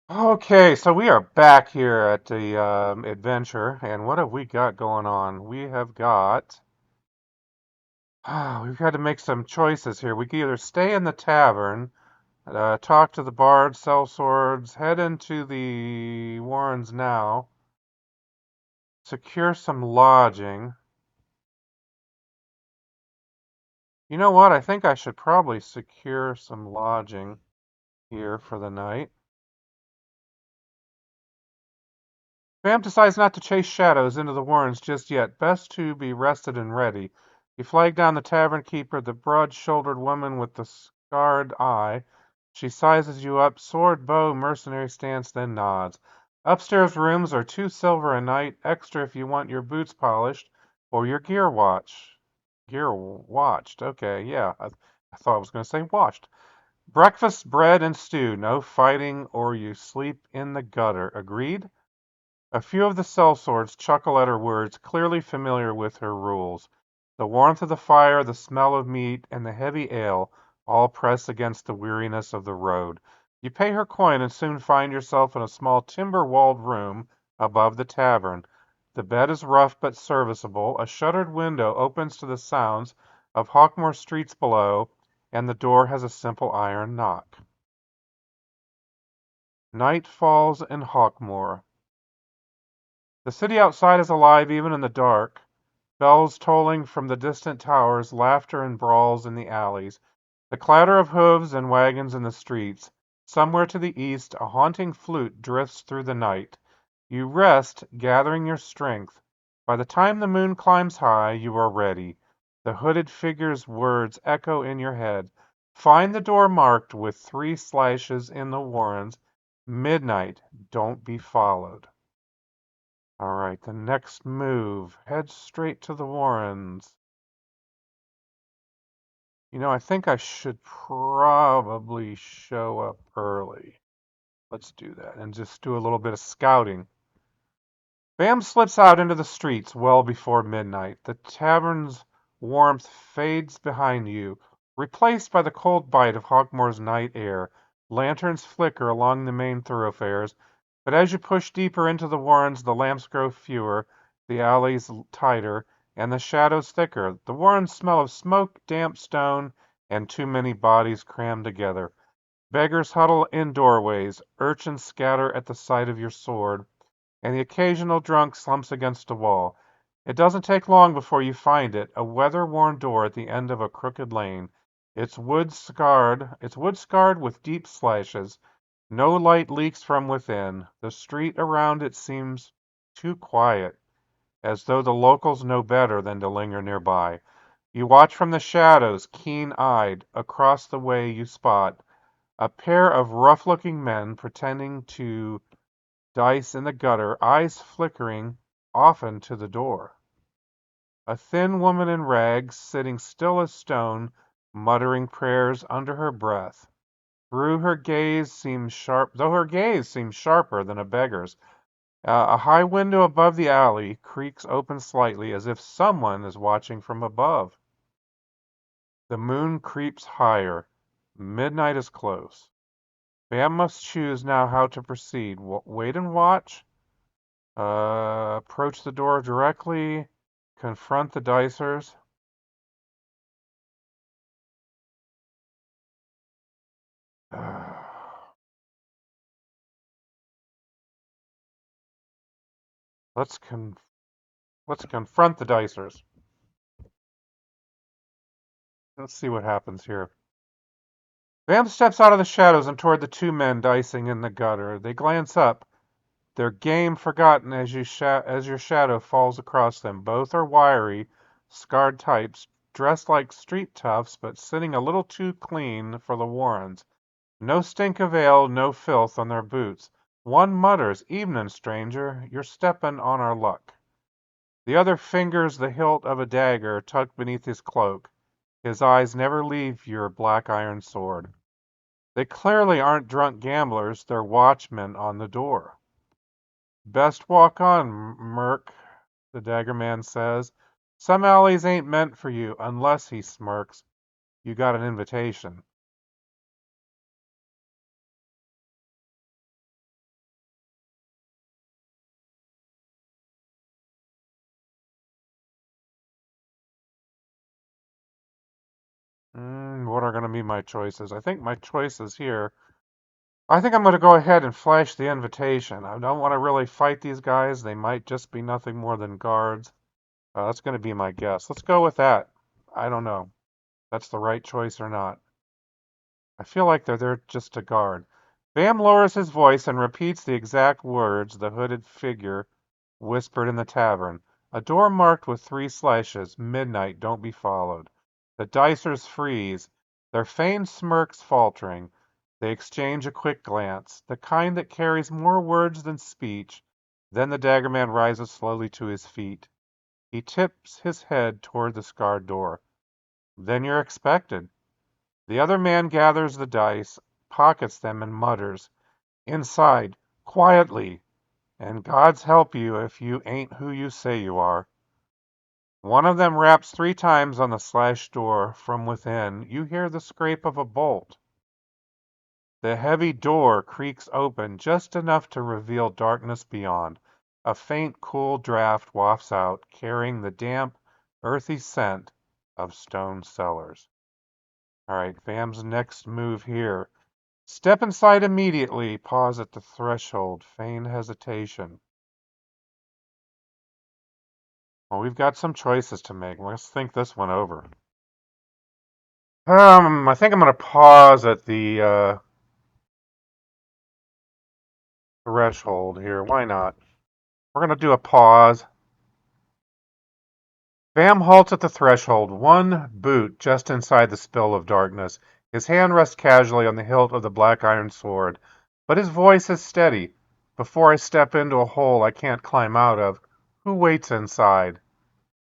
Okay, so we are back here at the adventure, and what have we got going on? We have got, we've had to make some choices here. We can either stay in the tavern, talk to the bard, sell swords, head into the Warrens now, secure some lodging. You know what? I think I should probably secure some lodging here for the night. Vam decides not to chase shadows into the warrens just yet. Best to be rested and ready. You flag down the tavern keeper, the broad-shouldered woman with the scarred eye. She sizes you up, sword, bow, mercenary stance, then nods. Upstairs rooms are 2 silver a night, extra if you want your boots polished or your gear watched. Okay, yeah, I thought I was going to say washed. Breakfast, bread, and stew. No fighting or you sleep in the gutter. Agreed? A few of the sellswords chuckle at her words, clearly familiar with her rules. The warmth of the fire, the smell of meat, and the heavy ale all press against the weariness of the road. You pay her coin and soon find yourself in a small timber-walled room above the tavern. The bed is rough but serviceable. A shuttered window opens to the sounds of Hawkmoor streets below, and the door has a simple iron knock. Night falls in Hawkmoor. The city outside is alive even in the dark. Bells tolling from the distant towers, laughter and brawls in the alleys, the clatter of hooves and wagons in the streets. Somewhere to the east, a haunting flute drifts through the night. You rest, gathering your strength. By the time the moon climbs high, you are ready. The hooded figure's words echo in your head. Find the door marked with 3 slashes in the warrens. Midnight. Don't be followed. All right, the next move. Head straight to the Warrens. I think I should probably show up early. Let's do that and just do a little bit of scouting. Bam slips out into the streets well before midnight. The tavern's warmth fades behind you, replaced by the cold bite of Hawkmoor's night air. Lanterns flicker along the main thoroughfares, but as you push deeper into the warrens, the lamps grow fewer, the alleys tighter, and the shadows thicker. The warrens smell of smoke, damp stone, and too many bodies crammed together. Beggars huddle in doorways, urchins scatter at the sight of your sword, and the occasional drunk slumps against a wall. It doesn't take long before you find it, a weather-worn door at the end of a crooked lane. It's wood scarred with deep slashes. No light leaks from within. The street around it seems too quiet, as though the locals know better than to linger nearby. You watch from the shadows, keen-eyed. Across the way you spot a pair of rough-looking men pretending to dice in the gutter, eyes flickering, often to the door. A thin woman in rags, sitting still as stone, muttering prayers under her breath. Though her gaze seems sharper than a beggar's. A high window above the alley creaks open slightly as if someone is watching from above. The moon creeps higher. Midnight is close. Bam must choose now how to proceed. Wait and watch? Approach the door directly. Confront the dicers. let's con let's confront the dicers. Let's see what happens here. Bam steps out of the shadows and toward the 2 men dicing in the gutter. They glance up, their game forgotten as your shadow falls across them. Both are wiry, scarred types, dressed like street toughs, but sitting a little too clean for the Warrens. No stink of ale, no filth on their boots. One mutters, "Evenin', stranger. You're steppin' on our luck." The other fingers the hilt of a dagger tucked beneath his cloak. His eyes never leave your black iron sword. They clearly aren't drunk gamblers, they're watchmen on the door. "Best walk on, Merc," the dagger man says. "Some alleys ain't meant for you, unless," he smirks, "you got an invitation." going to be my choices? I think my choices here. I think I'm going to go ahead and flash the invitation. I don't want to really fight these guys. They might just be nothing more than guards. That's going to be my guess. Let's go with that. I don't know if that's the right choice or not. I feel like they're there just to guard. Vam lowers his voice and repeats the exact words the hooded figure whispered in the tavern. A door marked with 3 slashes. Midnight, don't be followed. The dicers freeze, their feigned smirks faltering. They exchange a quick glance, the kind that carries more words than speech. Then the daggerman rises slowly to his feet. He tips his head toward the scarred door. Then you're expected. The other man gathers the dice, pockets them, and mutters, "Inside, quietly, and God's help you if you ain't who you say you are." One of them raps 3 times on the slashed door. From within, you hear the scrape of a bolt. The heavy door creaks open just enough to reveal darkness beyond. A faint, cool draft wafts out, carrying the damp, earthy scent of stone cellars. All right, Vam's next move here. Step inside immediately. Pause at the threshold. Feign hesitation. Well, we've got some choices to make. Let's think this one over. I think I'm going to pause at the threshold here. Why not? We're going to do a pause. Vam halts at the threshold, one boot just inside the spill of darkness. His hand rests casually on the hilt of the black iron sword, but his voice is steady. Before I step into a hole I can't climb out of, who waits inside?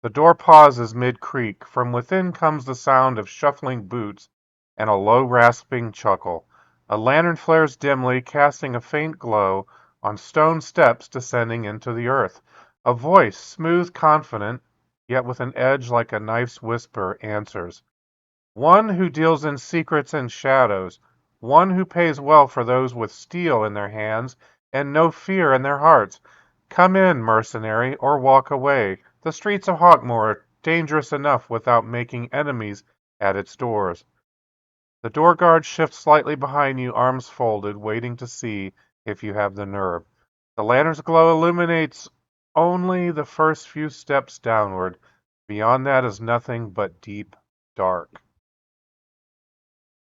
The door pauses mid-creak. From within comes the sound of shuffling boots and a low rasping chuckle. A lantern flares dimly, casting a faint glow on stone steps descending into the earth. A voice, smooth, confident, yet with an edge like a knife's whisper, answers. One who deals in secrets and shadows. One who pays well for those with steel in their hands and no fear in their hearts. Come in, mercenary, or walk away. The streets of Hawkmoor are dangerous enough without making enemies at its doors. The door guard shifts slightly behind you, arms folded, waiting to see if you have the nerve. The lantern's glow illuminates only the first few steps downward. Beyond that is nothing but deep dark.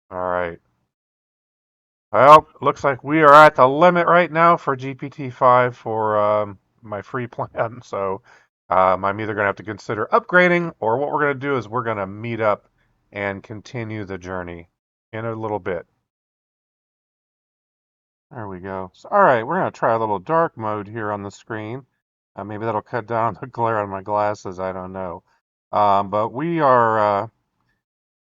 All right. Well, looks like we are at the limit right now for GPT-5 for my free plan. So I'm either going to have to consider upgrading, or what we're going to do is we're going to meet up and continue the journey in a little bit. There we go. So, all right, we're going to try a little dark mode here on the screen. Maybe that'll cut down the glare on my glasses. I don't know. But we are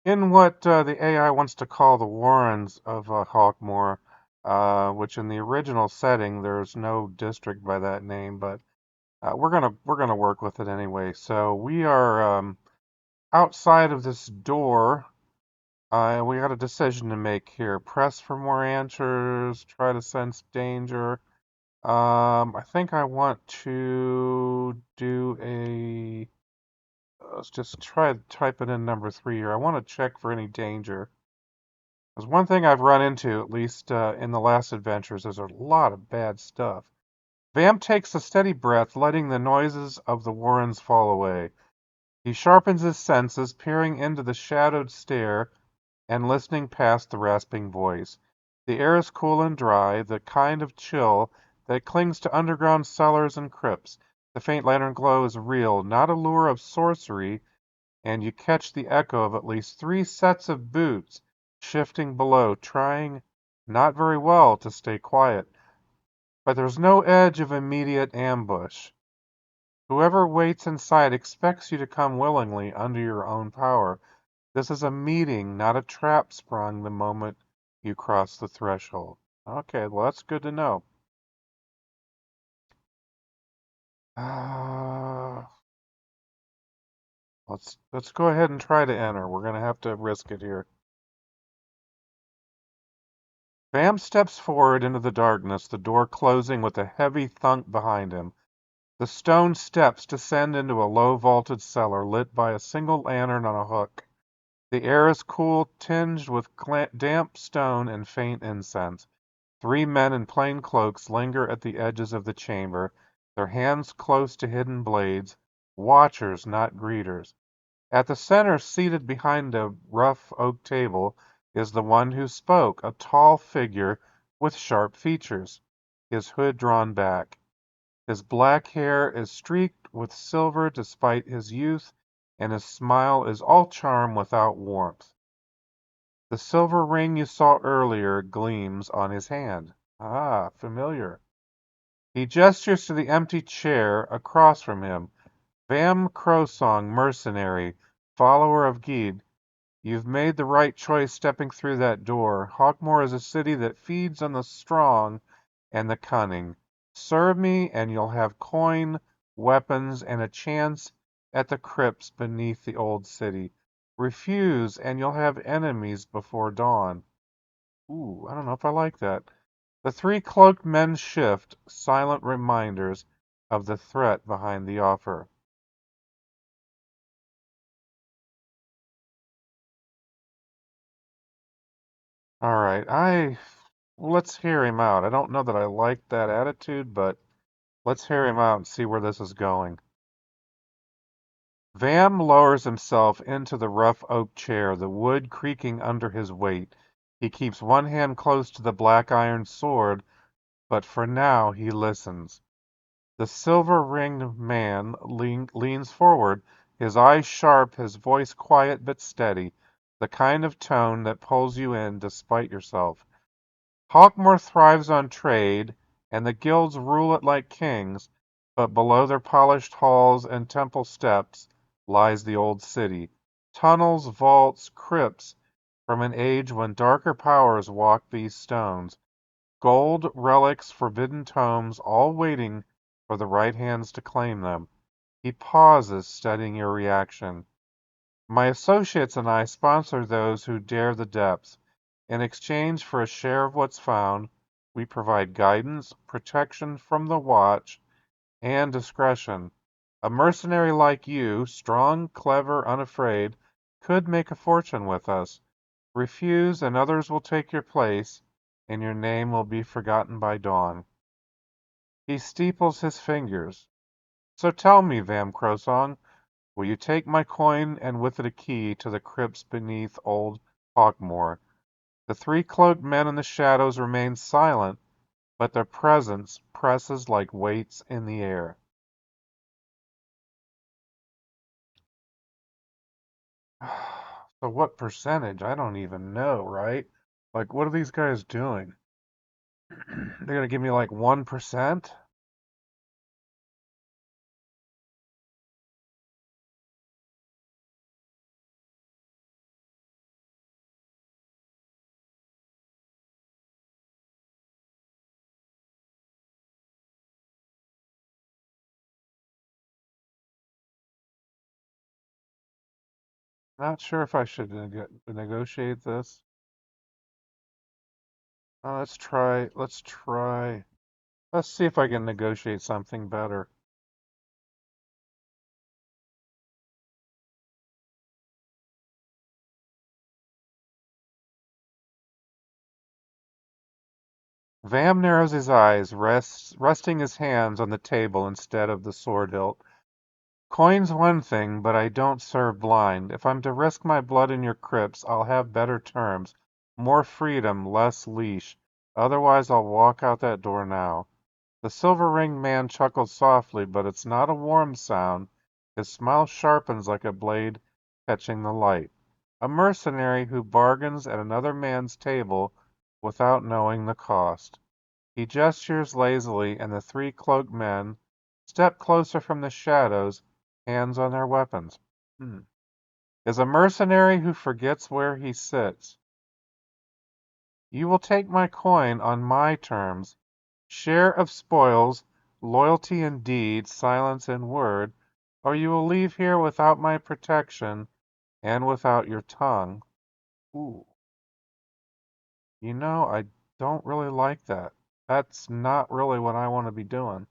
in what the AI wants to call the Warrens of Hawkmoor, which in the original setting there's no district by that name, but we're gonna work with it anyway. So we are outside of this door. And we got a decision to make here. Press for more answers. Try to sense danger. I think I want to do a. Let's just try typing in number 3 here. I want to check for any danger. There's one thing I've run into, at least in the last adventures, there's a lot of bad stuff. Vam takes a steady breath, letting the noises of the Warrens fall away. He sharpens his senses, peering into the shadowed stare and listening past the rasping voice. The air is cool and dry, the kind of chill that clings to underground cellars and crypts. The faint lantern glow is real, not a lure of sorcery, and you catch the echo of at least 3 sets of boots shifting below, trying not very well to stay quiet. But there's no edge of immediate ambush. Whoever waits inside expects you to come willingly under your own power. This is a meeting, not a trap sprung the moment you cross the threshold. Okay, well that's good to know. Uh, let's go ahead and try to enter. We're gonna have to risk it here. Vam steps forward into the darkness, the door closing with a heavy thunk behind him. The stone steps descend into a low vaulted cellar lit by a single lantern on a hook. The air is cool, tinged with damp stone and faint incense. Three men in plain cloaks linger at the edges of the chamber, their hands close to hidden blades, watchers, not greeters. At the center, seated behind a rough oak table, is the one who spoke, a tall figure with sharp features, his hood drawn back. His black hair is streaked with silver despite his youth, and his smile is all charm without warmth. The silver ring you saw earlier gleams on his hand. Ah, familiar. He gestures to the empty chair across from him. Vam Crowsong, mercenary, follower of Gede, you've made the right choice stepping through that door. Hawkmoor is a city that feeds on the strong and the cunning. Serve me, and you'll have coin, weapons, and a chance at the crypts beneath the old city. Refuse, and you'll have enemies before dawn. Ooh, I don't know if I like that. The three cloaked men shift, silent reminders of the threat behind the offer. All right, let's hear him out. I don't know that I like that attitude, but let's hear him out and see where this is going. Vam lowers himself into the rough oak chair, the wood creaking under his weight. He keeps one hand close to the black iron sword, but for now he listens. The silver-ringed man leans forward, his eyes sharp, his voice quiet but steady, the kind of tone that pulls you in despite yourself. Hawkmoor thrives on trade, and the guilds rule it like kings, but below their polished halls and temple steps lies the old city. Tunnels, vaults, crypts from an age when darker powers walked these stones. Gold, relics, forbidden tomes, all waiting for the right hands to claim them. He pauses, studying your reaction. My associates and I sponsor those who dare the depths. In exchange for a share of what's found, we provide guidance, protection from the watch, and discretion. A mercenary like you, strong, clever, unafraid, could make a fortune with us. Refuse, and others will take your place, and your name will be forgotten by dawn. He steeples his fingers. So tell me, Vam Crowsong, will you take my coin and with it a key to the crypts beneath old Hawkmoor? The three cloaked men in the shadows remain silent, but their presence presses like weights in the air. So what percentage? I don't even know, right? Like, what are these guys doing? They're gonna give me like 1%? Not sure if I should negotiate this. Let's try. Let's try. Let's see if I can negotiate something better. Vam narrows his eyes, resting his hands on the table instead of the sword hilt. Coin's one thing, but I don't serve blind. If I'm to risk my blood in your crypts, I'll have better terms, more freedom, less leash. Otherwise, I'll walk out that door now. The silver-ringed man chuckles softly, but it's not a warm sound. His smile sharpens like a blade catching the light. A mercenary who bargains at another man's table without knowing the cost. He gestures lazily, and the three cloaked men step closer from the shadows, hands on their weapons. Hmm. Is a mercenary who forgets where he sits. You will take my coin on my terms. Share of spoils, loyalty in deed, silence in word, or you will leave here without my protection and without your tongue. Ooh, I don't really like that. That's not really what I want to be doing.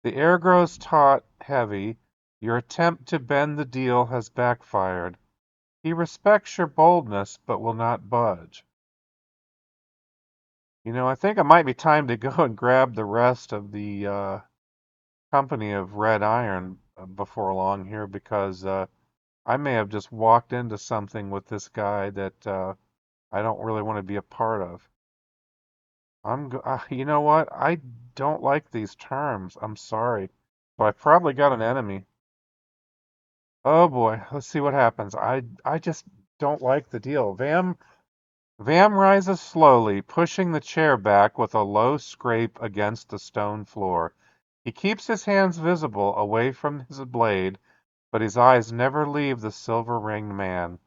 The air grows taut, heavy. Your attempt to bend the deal has backfired. He respects your boldness, but will not budge. I think it might be time to go and grab the rest of the company of Red Iron before long here because I may have just walked into something with this guy that I don't really want to be a part of. You know what? I don't like these terms. I'm sorry. So I probably got an enemy. Oh boy, let's see what happens. I just don't like the deal. Vam rises slowly, pushing the chair back with a low scrape against the stone floor. He keeps his hands visible away from his blade, but his eyes never leave the silver-ringed man.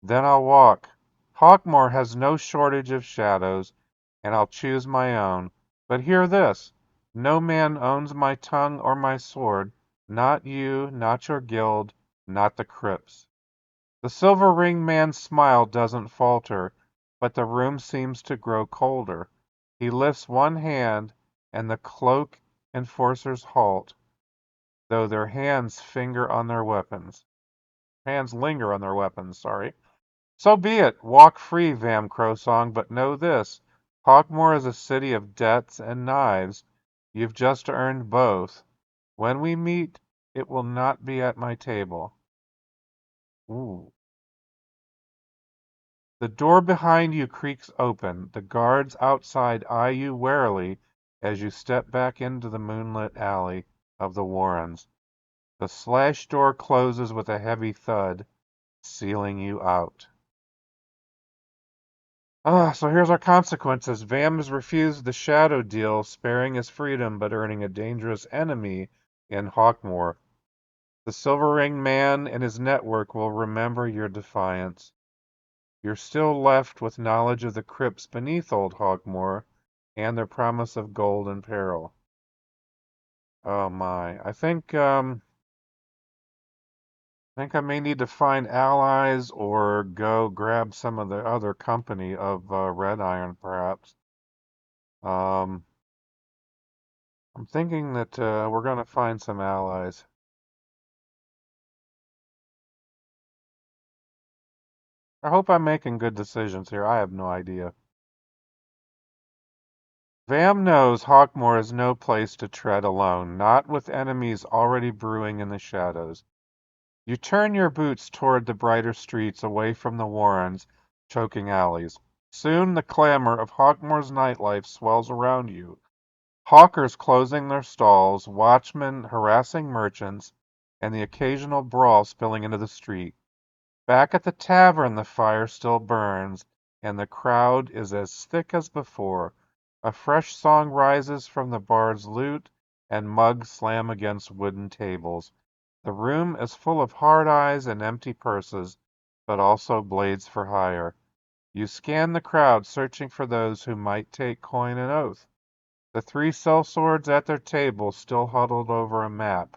Then I'll walk. Hawkmoor has no shortage of shadows, and I'll choose my own. But hear this: no man owns my tongue or my sword, not you, not your guild, not the crypts. The silver-ringed man's smile doesn't falter, but the room seems to grow colder. He lifts one hand, and the cloak enforcers halt, though their hands linger on their weapons, sorry. So be it. Walk free, Vam Crowsong, but know this: Hawkmoor is a city of debts and knives. You've just earned both. When we meet, it will not be at my table. Ooh. The door behind you creaks open. The guards outside eye you warily as you step back into the moonlit alley of the Warrens. The slash door closes with a heavy thud, sealing you out. So here's our consequences. Vam has refused the shadow deal, sparing his freedom but earning a dangerous enemy in Hawkmoor. The Silver Ring Man and his network will remember your defiance. You're still left with knowledge of the crypts beneath Old Hawkmoor and their promise of gold and peril. Oh my. I think I may need to find allies or go grab some of the other company of Red Iron, perhaps. Um, I'm thinking that we're going to find some allies. I hope I'm making good decisions here. I have no idea. Vam knows Hawkmoor is no place to tread alone, not with enemies already brewing in the shadows. You turn your boots toward the brighter streets away from the warrens, choking alleys. Soon the clamor of Hawkmoor's nightlife swells around you. Hawkers closing their stalls, watchmen harassing merchants, and the occasional brawl spilling into the street. Back at the tavern the fire still burns, and the crowd is as thick as before. A fresh song rises from the bard's lute, and mugs slam against wooden tables. The room is full of hard eyes and empty purses, but also blades for hire. You scan the crowd, searching for those who might take coin and oath. The three sellswords at their table still huddled over a map.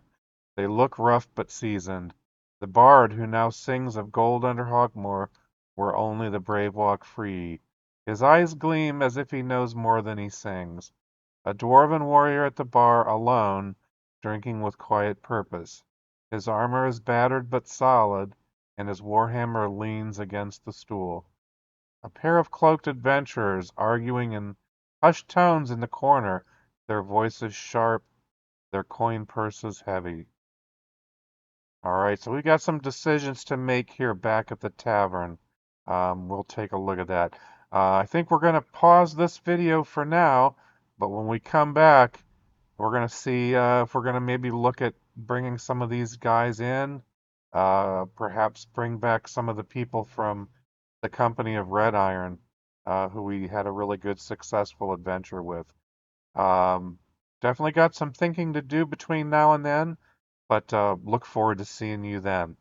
They look rough but seasoned. The bard who now sings of gold under Hawkmoor, where only the brave walk free. His eyes gleam as if he knows more than he sings. A dwarven warrior at the bar, alone, drinking with quiet purpose. His armor is battered but solid, and his warhammer leans against the stool. A pair of cloaked adventurers arguing in hushed tones in the corner, their voices sharp, their coin purses heavy. All right, so we got some decisions to make here back at the tavern. We'll take a look at that. I think we're going to pause this video for now, but when we come back, we're going to see if we're going to maybe look at bringing some of these guys in, perhaps bring back some of the people from the company of Red Iron, who we had a really good, successful adventure with. Um, Definitely got some thinking to do between now and then, but look forward to seeing you then.